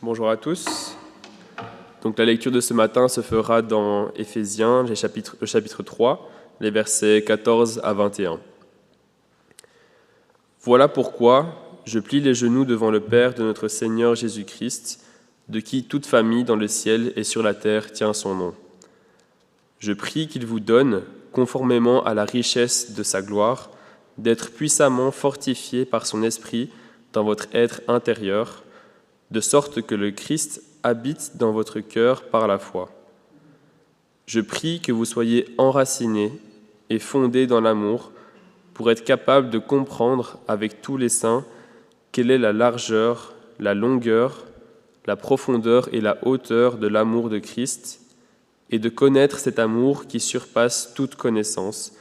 Bonjour à tous. Donc la lecture de ce matin se fera dans Éphésiens, le chapitre 3, les versets 14 à 21. Voilà pourquoi je plie les genoux devant le Père de notre Seigneur Jésus-Christ, de qui toute famille dans le ciel et sur la terre tient son nom. Je prie qu'il vous donne, conformément à la richesse de sa gloire, d'être puissamment fortifiés par son esprit dans votre être intérieur, de sorte que le Christ habite dans votre cœur par la foi. Je prie que vous soyez enracinés et fondés dans l'amour pour être capables de comprendre avec tous les saints quelle est la largeur, la longueur, la profondeur et la hauteur de l'amour de Christ, et de connaître cet amour qui surpasse toute connaissance,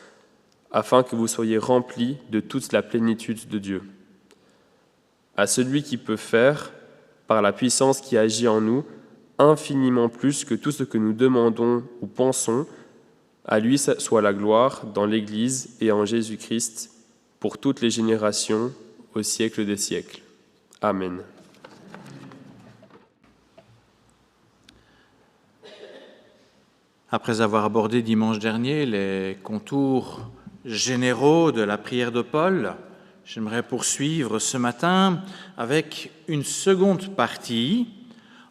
afin que vous soyez remplis de toute la plénitude de Dieu. À celui qui peut faire, par la puissance qui agit en nous, infiniment plus que tout ce que nous demandons ou pensons, à lui soit la gloire dans l'Église et en Jésus-Christ, pour toutes les générations, au siècle des siècles. Amen. Après avoir abordé dimanche dernier les contours généraux de la prière de Paul, j'aimerais poursuivre ce matin avec une seconde partie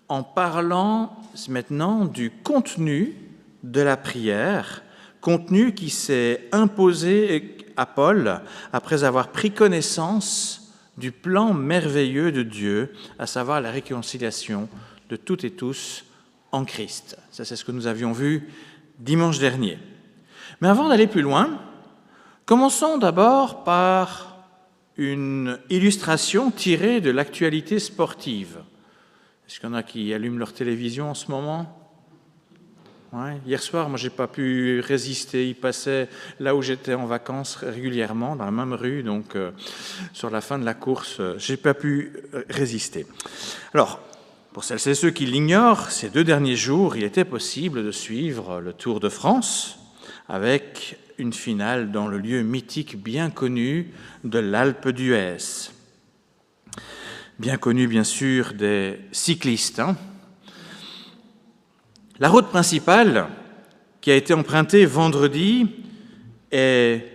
en parlant maintenant du contenu de la prière, contenu qui s'est imposé à Paul après avoir pris connaissance du plan merveilleux de Dieu, à savoir la réconciliation de toutes et tous en Christ. Ça, c'est ce que nous avions vu dimanche dernier. Mais avant d'aller plus loin, commençons d'abord par une illustration tirée de l'actualité sportive. Est-ce qu'il y en a qui allument leur télévision en ce moment ? Ouais. Hier soir, moi, j'ai pas pu résister. Il passait là où j'étais en vacances régulièrement, dans la même rue, donc sur la fin de la course, j'ai pas pu résister. Alors, pour celles et ceux qui l'ignorent, ces 2 derniers jours, il était possible de suivre le Tour de France avec une finale dans le lieu mythique bien connu de l'Alpe d'Huez. Bien connu, bien sûr, des cyclistes. La route principale, qui a été empruntée vendredi, est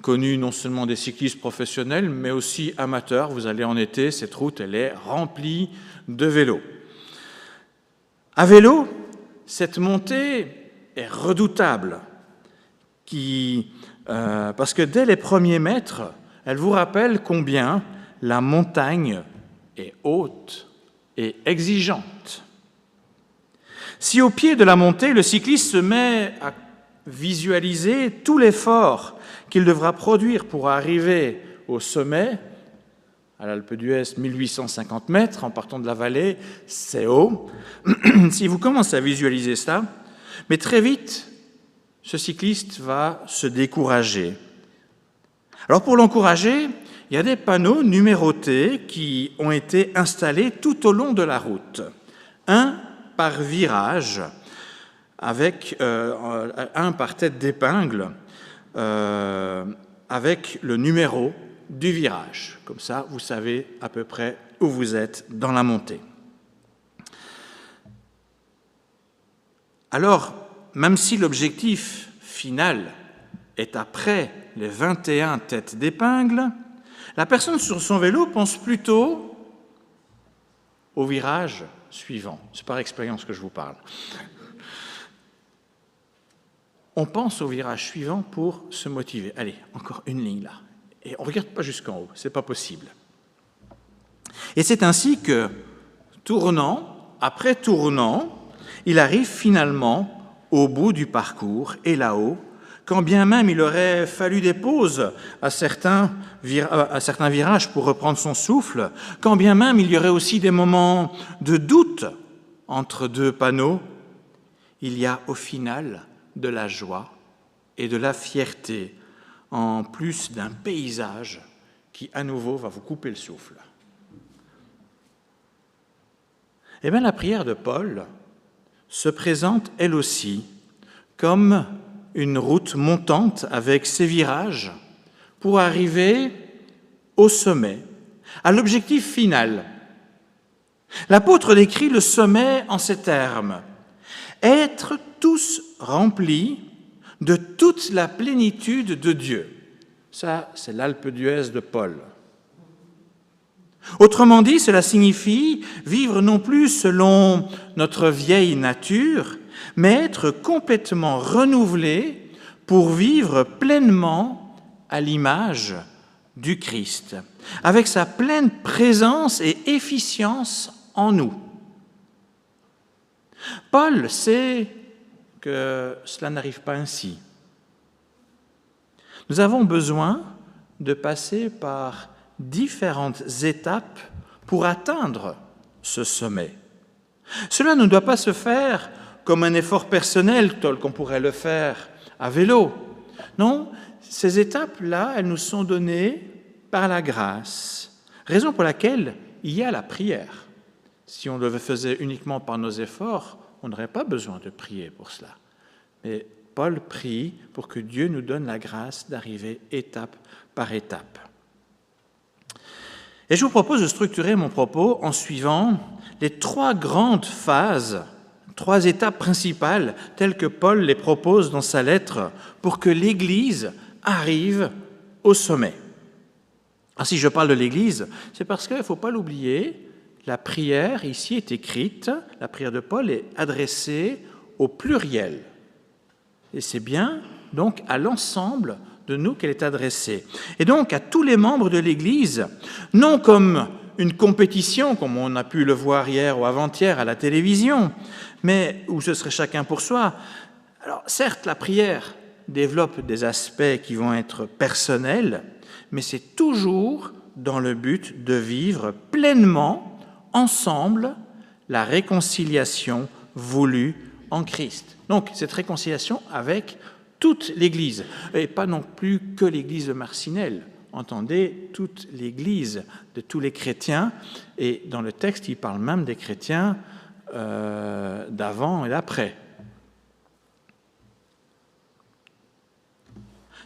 connue non seulement des cyclistes professionnels, mais aussi amateurs. Vous allez en été, cette route, elle est remplie de vélos. À vélo, cette montée est redoutable, parce que dès les premiers mètres, elle vous rappelle combien la montagne est haute et exigeante. Si au pied de la montée, le cycliste se met à visualiser tout l'effort qu'il devra produire pour arriver au sommet, à l'Alpe d'Huez, 1850 mètres, en partant de la vallée, c'est haut. Si vous commencez à visualiser ça, mais très vite, ce cycliste va se décourager. Alors pour l'encourager, il y a des panneaux numérotés qui ont été installés tout au long de la route. Un par virage, avec un par tête d'épingle, avec le numéro du virage. Comme ça, vous savez à peu près où vous êtes dans la montée. Alors, même si l'objectif final est après les 21 têtes d'épingle, la personne sur son vélo pense plutôt au virage suivant. C'est par expérience que je vous parle. On pense au virage suivant pour se motiver. Allez, encore une ligne là. Et on ne regarde pas jusqu'en haut, ce n'est pas possible. Et c'est ainsi que, tournant après tournant, il arrive finalement au bout du parcours, et là-haut, quand bien même il aurait fallu des pauses à certains virages pour reprendre son souffle, quand bien même il y aurait aussi des moments de doute entre 2 panneaux, il y a au final de la joie et de la fierté, en plus d'un paysage qui, à nouveau, va vous couper le souffle. Eh bien, la prière de Paul se présente, elle aussi, comme une route montante avec ses virages pour arriver au sommet, à l'objectif final, L'apôtre décrit le sommet en ces termes: être tous remplis de toute la plénitude de Dieu. Ça, c'est l'Alpe d'Huez de Paul. Autrement dit, cela signifie vivre non plus selon notre vieille nature, mais être complètement renouvelé pour vivre pleinement à l'image du Christ, avec sa pleine présence et efficience en nous. Paul sait que cela n'arrive pas ainsi. Nous avons besoin de passer par différentes étapes pour atteindre ce sommet. Cela ne doit pas se faire comme un effort personnel tel qu'on pourrait le faire à vélo. Non, ces étapes-là, elles nous sont données par la grâce, raison pour laquelle il y a la prière. Si on le faisait uniquement par nos efforts, on n'aurait pas besoin de prier pour cela. Mais Paul prie pour que Dieu nous donne la grâce d'arriver étape par étape. Et je vous propose de structurer mon propos en suivant les trois grandes phases, trois étapes principales, telles que Paul les propose dans sa lettre, pour que l'Église arrive au sommet. Alors, si je parle de l'Église, c'est parce qu'il ne faut pas l'oublier, la prière ici est écrite, la prière de Paul est adressée au pluriel. Et c'est bien donc à l'ensemble de nous qu'elle est adressée. Et donc à tous les membres de l'Église, non comme une compétition, comme on a pu le voir hier ou avant-hier à la télévision, mais où ce serait chacun pour soi. Alors certes, la prière développe des aspects qui vont être personnels, mais c'est toujours dans le but de vivre pleinement, ensemble, la réconciliation voulue en Christ. Donc cette réconciliation avec toute l'Église, et pas non plus que l'Église de Marcinelle. Entendez, toute l'Église de tous les chrétiens, et dans le texte, il parle même des chrétiens d'avant et d'après.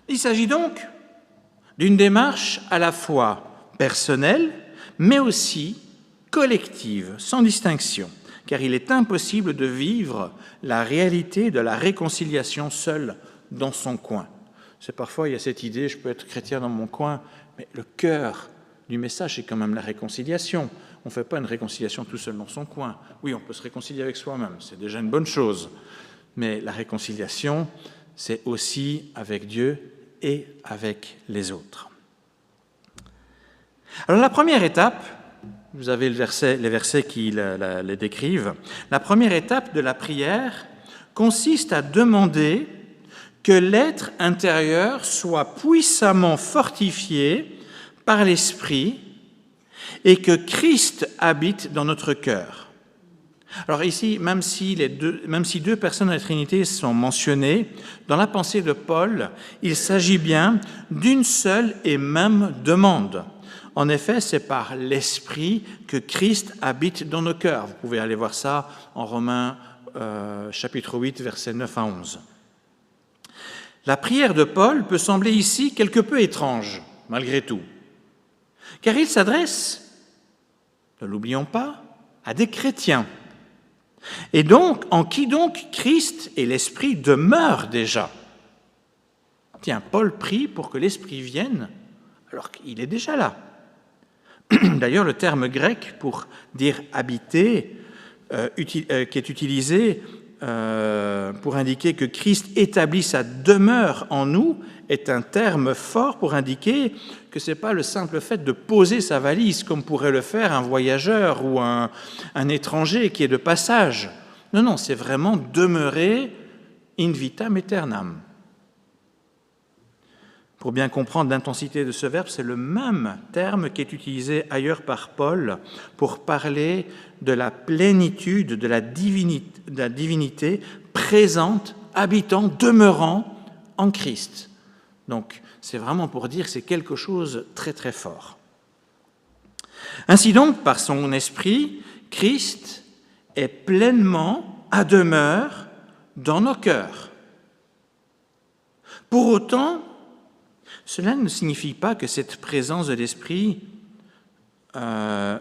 Il s'agit donc d'une démarche à la fois personnelle, mais aussi collective, sans distinction, car il est impossible de vivre la réalité de la réconciliation seule dans son coin. C'est parfois, il y a cette idée, je peux être chrétien dans mon coin, mais le cœur du message, c'est quand même la réconciliation. On ne fait pas une réconciliation tout seul dans son coin. Oui, on peut se réconcilier avec soi-même, c'est déjà une bonne chose. Mais la réconciliation, c'est aussi avec Dieu et avec les autres. Alors la première étape, vous avez les versets qui les décrivent, la première étape de la prière consiste à demander que l'être intérieur soit puissamment fortifié par l'Esprit et que Christ habite dans notre cœur. Alors ici, même si deux personnes de la Trinité sont mentionnées, dans la pensée de Paul, il s'agit bien d'une seule et même demande. En effet, c'est par l'Esprit que Christ habite dans nos cœurs. Vous pouvez aller voir ça en Romains chapitre 8, versets 9 à 11. La prière de Paul peut sembler ici quelque peu étrange, malgré tout, car il s'adresse, ne l'oublions pas, à des chrétiens, et donc en qui donc Christ et l'Esprit demeurent déjà. Tiens, Paul prie pour que l'Esprit vienne alors qu'il est déjà là. D'ailleurs, le terme grec pour dire habiter, qui est utilisé pour indiquer que Christ établit sa demeure en nous, est un terme fort pour indiquer que ce n'est pas le simple fait de poser sa valise comme pourrait le faire un voyageur ou un étranger qui est de passage. Non, non, c'est vraiment demeurer in vitam aeternam. Pour bien comprendre l'intensité de ce verbe, c'est le même terme qui est utilisé ailleurs par Paul pour parler de la plénitude de la divinité présente, habitant, demeurant en Christ. Donc, c'est vraiment pour dire que c'est quelque chose de très très fort. Ainsi donc, par son esprit, Christ est pleinement à demeure dans nos cœurs. Pour autant, cela ne signifie pas que cette présence de l'Esprit,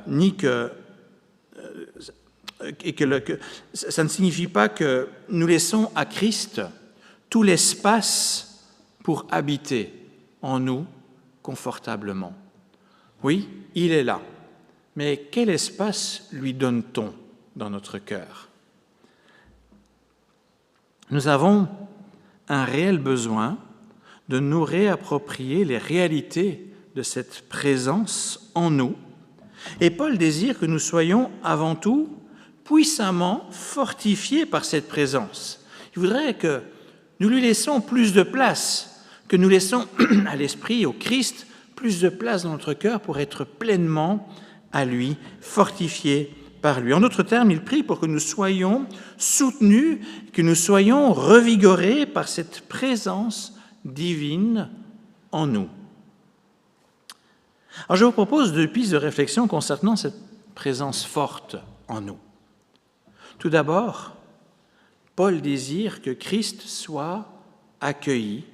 ni que et ça ne signifie pas que nous laissons à Christ tout l'espace pour habiter en nous confortablement. Oui, il est là, mais quel espace lui donne-t-on dans notre cœur? Nous avons un réel besoin de nous réapproprier les réalités de cette présence en nous, et Paul désire que nous soyons avant tout puissamment fortifiés par cette présence. Il voudrait que nous lui laissons plus de place, que nous laissons à l'Esprit, au Christ, plus de place dans notre cœur pour être pleinement à lui, fortifiés par lui. En d'autres termes, il prie pour que nous soyons soutenus, que nous soyons revigorés par cette présence divine en nous. Alors je vous propose 2 pistes de réflexion concernant cette présence forte en nous. Tout d'abord, Paul désire que Christ soit accueilli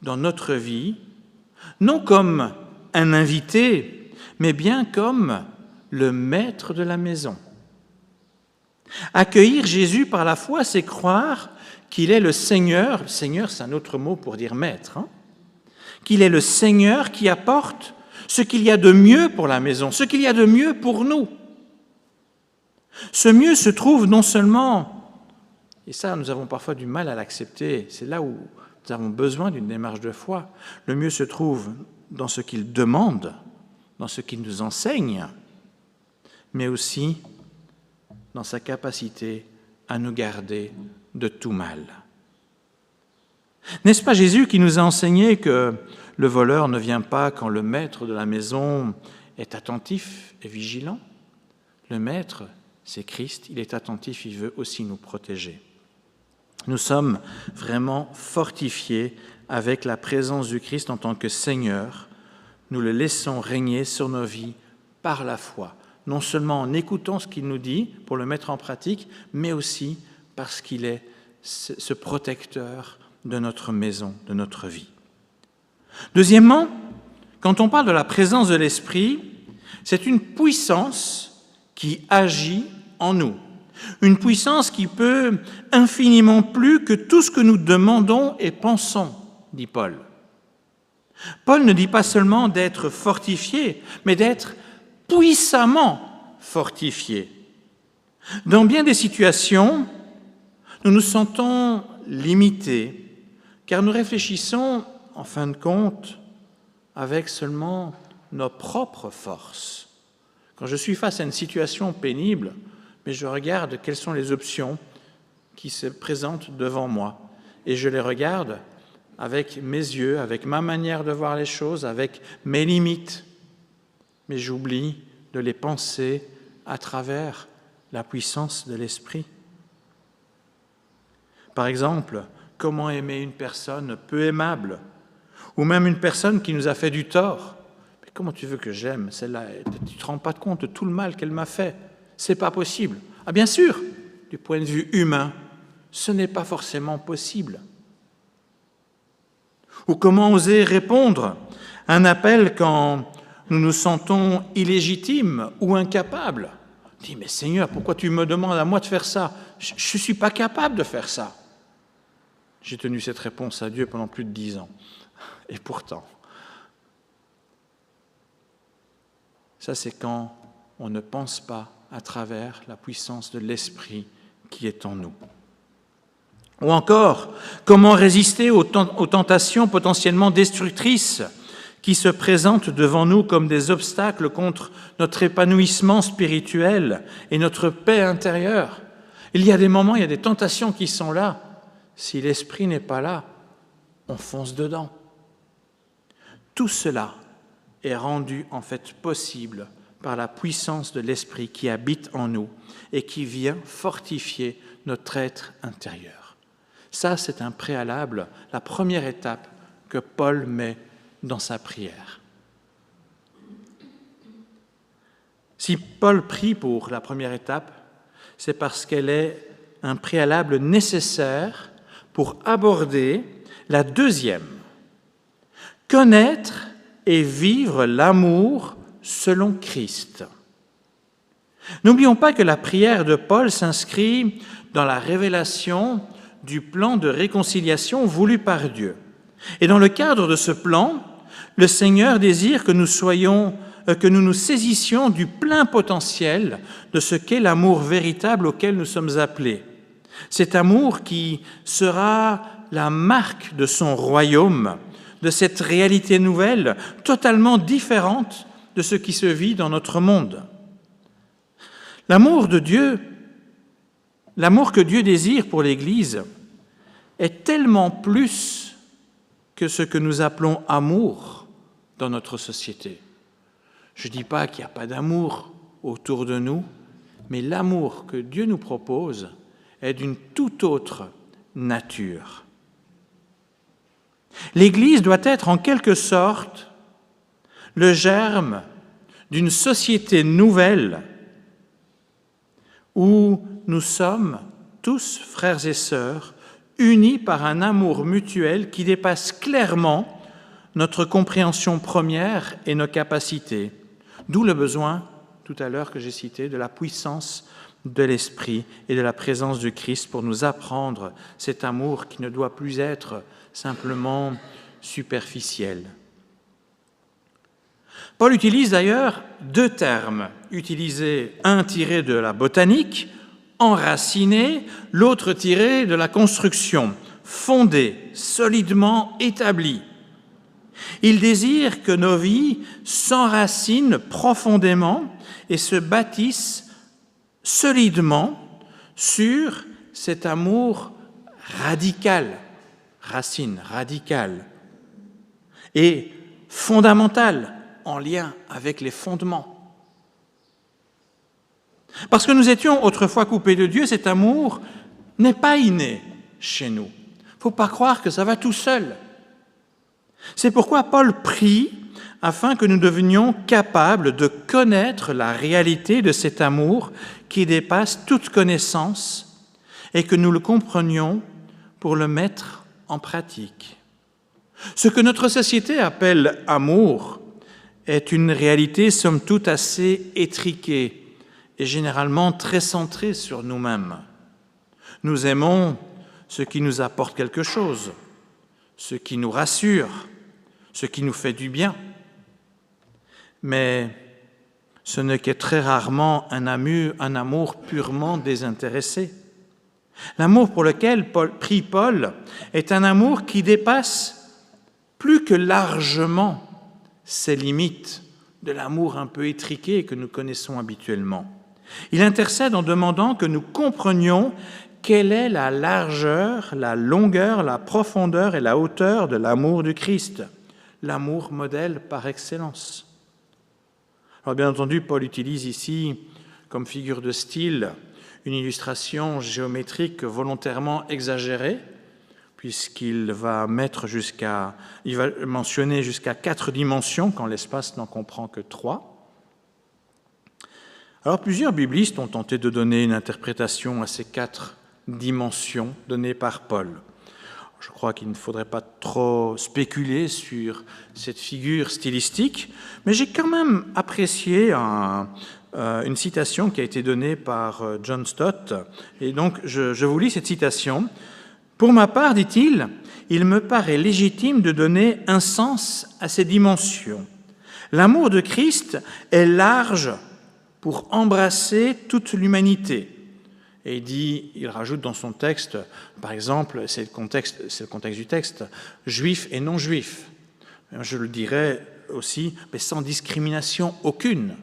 dans notre vie, non comme un invité, mais bien comme le maître de la maison. Accueillir Jésus par la foi, c'est croire qu'il est le Seigneur. Le Seigneur, c'est un autre mot pour dire maître. Qu'il est le Seigneur qui apporte ce qu'il y a de mieux pour la maison, ce qu'il y a de mieux pour nous. Ce mieux se trouve non seulement, et ça nous avons parfois du mal à l'accepter, c'est là où nous avons besoin d'une démarche de foi, le mieux se trouve dans ce qu'il demande, dans ce qu'il nous enseigne, mais aussi dans sa capacité à nous garder de tout mal. N'est-ce pas Jésus qui nous a enseigné que le voleur ne vient pas quand le maître de la maison est attentif et vigilant? Le maître, c'est Christ, il est attentif, il veut aussi nous protéger. Nous sommes vraiment fortifiés avec la présence du Christ en tant que Seigneur. Nous le laissons régner sur nos vies par la foi, non seulement en écoutant ce qu'il nous dit pour le mettre en pratique, mais aussi parce qu'il est ce protecteur de notre maison, de notre vie. Deuxièmement, quand on parle de la présence de l'Esprit, c'est une puissance qui agit en nous. Une puissance qui peut infiniment plus que tout ce que nous demandons et pensons, dit Paul. Paul ne dit pas seulement d'être fortifié, mais d'être puissamment fortifié. Dans bien des situations, nous nous sentons limités, car nous réfléchissons, en fin de compte, avec seulement nos propres forces. Quand je suis face à une situation pénible, mais je regarde quelles sont les options qui se présentent devant moi, et je les regarde avec mes yeux, avec ma manière de voir les choses, avec mes limites, mais j'oublie de les penser à travers la puissance de l'Esprit. Par exemple, comment aimer une personne peu aimable, ou même une personne qui nous a fait du tort? Mais comment tu veux que j'aime celle-là? Tu ne te rends pas compte de tout le mal qu'elle m'a fait. C'est pas possible. Ah bien sûr, du point de vue humain, ce n'est pas forcément possible. Ou comment oser répondre à un appel quand nous nous sentons illégitimes ou incapables? On dit, mais Seigneur, pourquoi tu me demandes à moi de faire ça? Je ne suis pas capable de faire ça. J'ai tenu cette réponse à Dieu pendant plus de 10 ans. Et pourtant, ça c'est quand on ne pense pas à travers la puissance de l'Esprit qui est en nous. Ou encore, comment résister aux tentations potentiellement destructrices qui se présentent devant nous comme des obstacles contre notre épanouissement spirituel et notre paix intérieure. Il y a des moments, il y a des tentations qui sont là. Si l'Esprit n'est pas là, on fonce dedans. Tout cela est rendu en fait possible par la puissance de l'Esprit qui habite en nous et qui vient fortifier notre être intérieur. Ça, c'est un préalable, la première étape que Paul met dans sa prière. Si Paul prie pour la première étape, c'est parce qu'elle est un préalable nécessaire pour aborder la deuxième. Connaître et vivre l'amour selon Christ. N'oublions pas que la prière de Paul s'inscrit dans la révélation du plan de réconciliation voulu par Dieu. Et dans le cadre de ce plan, le Seigneur désire que nous nous saisissions du plein potentiel de ce qu'est l'amour véritable auquel nous sommes appelés. Cet amour qui sera la marque de son royaume, de cette réalité nouvelle, totalement différente de ce qui se vit dans notre monde. L'amour de Dieu, l'amour que Dieu désire pour l'Église, est tellement plus que ce que nous appelons amour dans notre société. Je ne dis pas qu'il n'y a pas d'amour autour de nous, mais l'amour que Dieu nous propose est d'une toute autre nature. L'Église doit être en quelque sorte le germe d'une société nouvelle où nous sommes tous, frères et sœurs, unis par un amour mutuel qui dépasse clairement notre compréhension première et nos capacités. D'où le besoin, tout à l'heure que j'ai cité, de la puissance de l'Esprit et de la présence du Christ pour nous apprendre cet amour qui ne doit plus être simplement superficiel. Paul utilise d'ailleurs deux termes, un tiré de la botanique, enraciné, l'autre tiré de la construction, fondé, solidement établi. Il désire que nos vies s'enracinent profondément et se bâtissent solidement sur cet amour radical, racine radicale, et fondamental, en lien avec les fondements. Parce que nous étions autrefois coupés de Dieu, cet amour n'est pas inné chez nous. Il ne faut pas croire que ça va tout seul. C'est pourquoi Paul prie afin que nous devenions capables de connaître la réalité de cet amour qui dépasse toute connaissance et que nous le comprenions pour le mettre en pratique. Ce que notre société appelle amour est une réalité somme toute assez étriquée et généralement très centrée sur nous-mêmes. Nous aimons ce qui nous apporte quelque chose, ce qui nous rassure, ce qui nous fait du bien. Mais ce n'est que très rarement un amour purement désintéressé. L'amour pour lequel prie Paul est un amour qui dépasse plus que largement ces limites de l'amour un peu étriqué que nous connaissons habituellement. Il intercède en demandant que nous comprenions quelle est la largeur, la longueur, la profondeur et la hauteur de l'amour du Christ, l'amour modèle par excellence. Alors bien entendu, Paul utilise ici comme figure de style une illustration géométrique volontairement exagérée, puisqu'il va mentionner jusqu'à 4 dimensions quand l'espace n'en comprend que 3. Alors plusieurs biblistes ont tenté de donner une interprétation à ces 4 dimensions données par Paul. Je crois qu'il ne faudrait pas trop spéculer sur cette figure stylistique, mais j'ai quand même apprécié une citation qui a été donnée par John Stott, et donc je vous lis cette citation. « Pour ma part, dit-il, il me paraît légitime de donner un sens à ces dimensions. L'amour de Christ est large pour embrasser toute l'humanité. » Et il rajoute dans son texte, par exemple, c'est le contexte du texte, juif et non juif. Je le dirais aussi, mais sans discrimination aucune.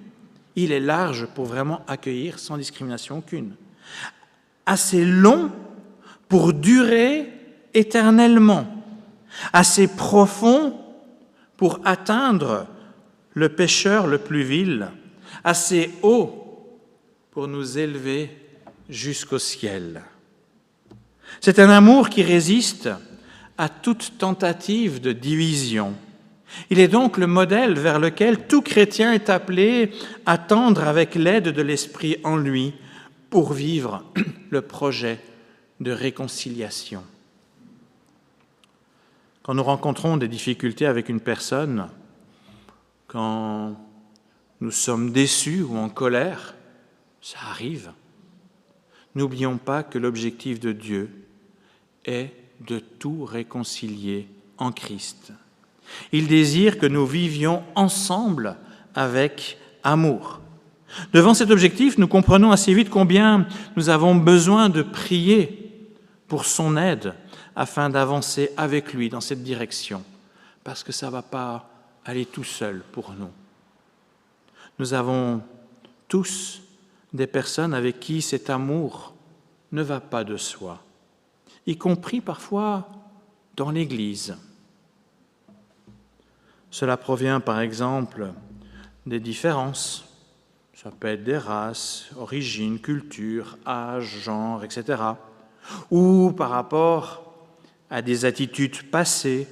Il est large pour vraiment accueillir sans discrimination aucune. Assez long pour durer éternellement, assez profond pour atteindre le pécheur le plus vil, assez haut pour nous élever jusqu'au ciel. C'est un amour qui résiste à toute tentative de division. Il est donc le modèle vers lequel tout chrétien est appelé à tendre avec l'aide de l'Esprit en lui pour vivre le projet de réconciliation. Quand nous rencontrons des difficultés avec une personne, quand nous sommes déçus ou en colère, Ça arrive. N'oublions pas que l'objectif de Dieu est de tout réconcilier en Christ. Il désire que nous vivions ensemble avec amour. Devant cet objectif, nous comprenons assez vite combien nous avons besoin de prier pour son aide afin d'avancer avec lui dans cette direction, parce que ça ne va pas aller tout seul pour nous. Nous avons tous des personnes avec qui cet amour ne va pas de soi, y compris parfois dans l'Église. Cela provient par exemple des différences. Ça peut être des races, origines, cultures, âge, genre, etc. Ou par rapport à des attitudes passées,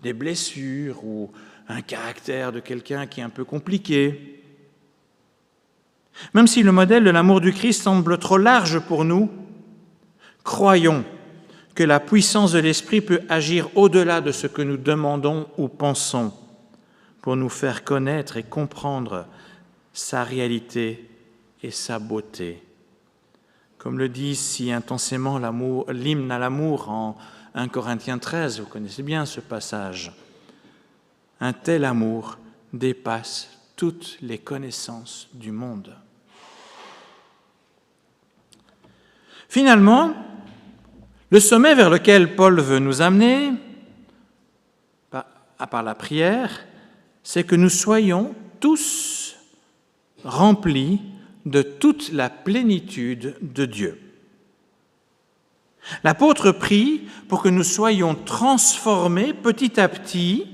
des blessures ou un caractère de quelqu'un qui est un peu compliqué. Même si le modèle de l'amour du Christ semble trop large pour nous, croyons que la puissance de l'Esprit peut agir au-delà de ce que nous demandons ou pensons pour nous faire connaître et comprendre sa réalité et sa beauté. Comme le dit si intensément l'hymne à l'amour en 1 Corinthiens 13, vous connaissez bien ce passage. Un tel amour dépasse toutes les connaissances du monde. Finalement, le sommet vers lequel Paul veut nous amener, par la prière, c'est que nous soyons tous remplis de toute la plénitude de Dieu. L'apôtre prie pour que nous soyons transformés petit à petit,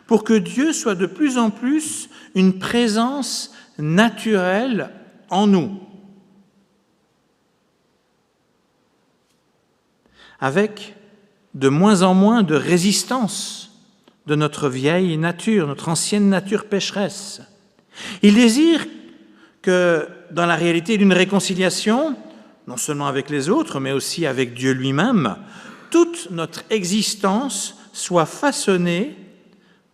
pour que Dieu soit de plus en plus une présence naturelle en nous, avec de moins en moins de résistance de notre vieille nature, notre ancienne nature pécheresse. Il désire que, dans la réalité d'une réconciliation, non seulement avec les autres, mais aussi avec Dieu lui-même, toute notre existence soit façonnée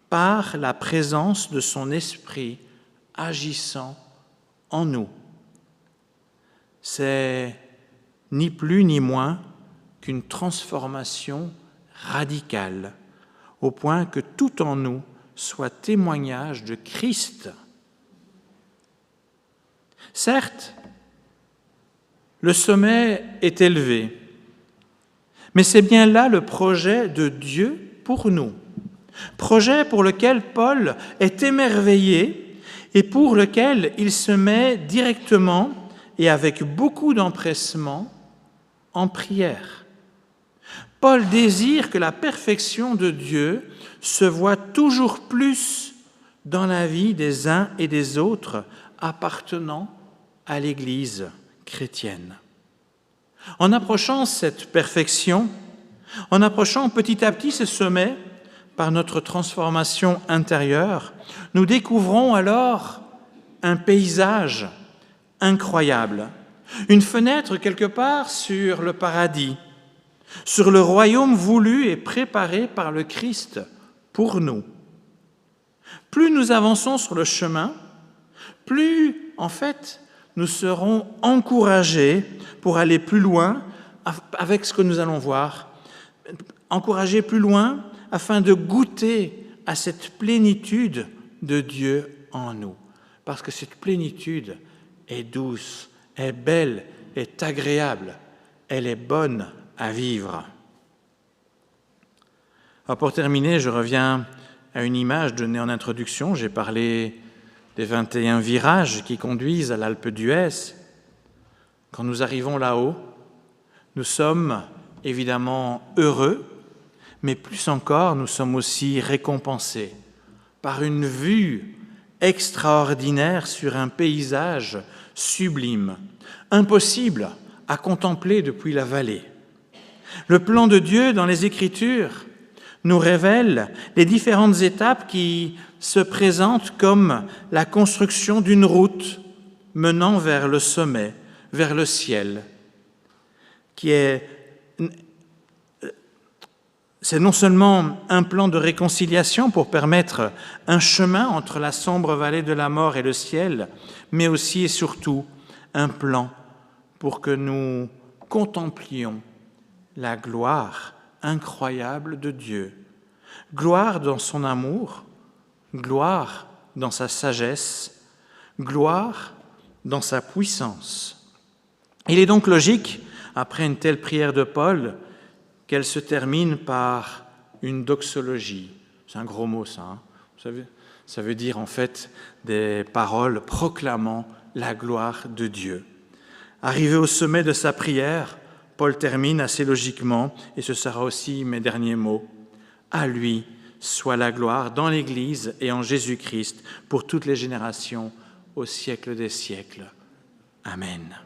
par la présence de son Esprit agissant en nous. C'est ni plus ni moins qu'une transformation radicale, au point que tout en nous soit témoignage de Christ. Certes, le sommet est élevé, mais c'est bien là le projet de Dieu pour nous. Projet pour lequel Paul est émerveillé et pour lequel il se met directement et avec beaucoup d'empressement en prière. Paul désire que la perfection de Dieu se voie toujours plus dans la vie des uns et des autres appartenant à l'Église chrétienne. En approchant cette perfection, en approchant petit à petit ce sommet par notre transformation intérieure, nous découvrons alors un paysage incroyable, une fenêtre quelque part sur le paradis, sur le royaume voulu et préparé par le Christ pour nous. Plus nous avançons sur le chemin, plus, en fait, nous serons encouragés pour aller plus loin avec ce que nous allons voir, encouragés plus loin afin de goûter à cette plénitude de Dieu en nous. Parce que cette plénitude est douce, est belle, est agréable, elle est bonne à vivre. Alors pour terminer, je reviens à une image donnée en introduction. J'ai parlé des 21 virages qui conduisent à l'Alpe d'Huez. Quand nous arrivons là-haut, nous sommes évidemment heureux, mais plus encore, nous sommes aussi récompensés par une vue extraordinaire sur un paysage sublime, impossible à contempler depuis la vallée. Le plan de Dieu dans les Écritures nous révèle les différentes étapes qui se présentent comme la construction d'une route menant vers le sommet, vers le ciel, c'est non seulement un plan de réconciliation pour permettre un chemin entre la sombre vallée de la mort et le ciel, mais aussi et surtout un plan pour que nous contemplions la gloire incroyable de Dieu. Gloire dans son amour, gloire dans sa sagesse, gloire dans sa puissance. Il est donc logique, après une telle prière de Paul, qu'elle se termine par une doxologie. C'est un gros mot, ça. Vous savez, ça veut dire en fait des paroles proclamant la gloire de Dieu. Arrivé au sommet de sa prière, Paul termine assez logiquement, et ce sera aussi mes derniers mots. À lui soit la gloire dans l'Église et en Jésus-Christ pour toutes les générations, au siècle des siècles. Amen.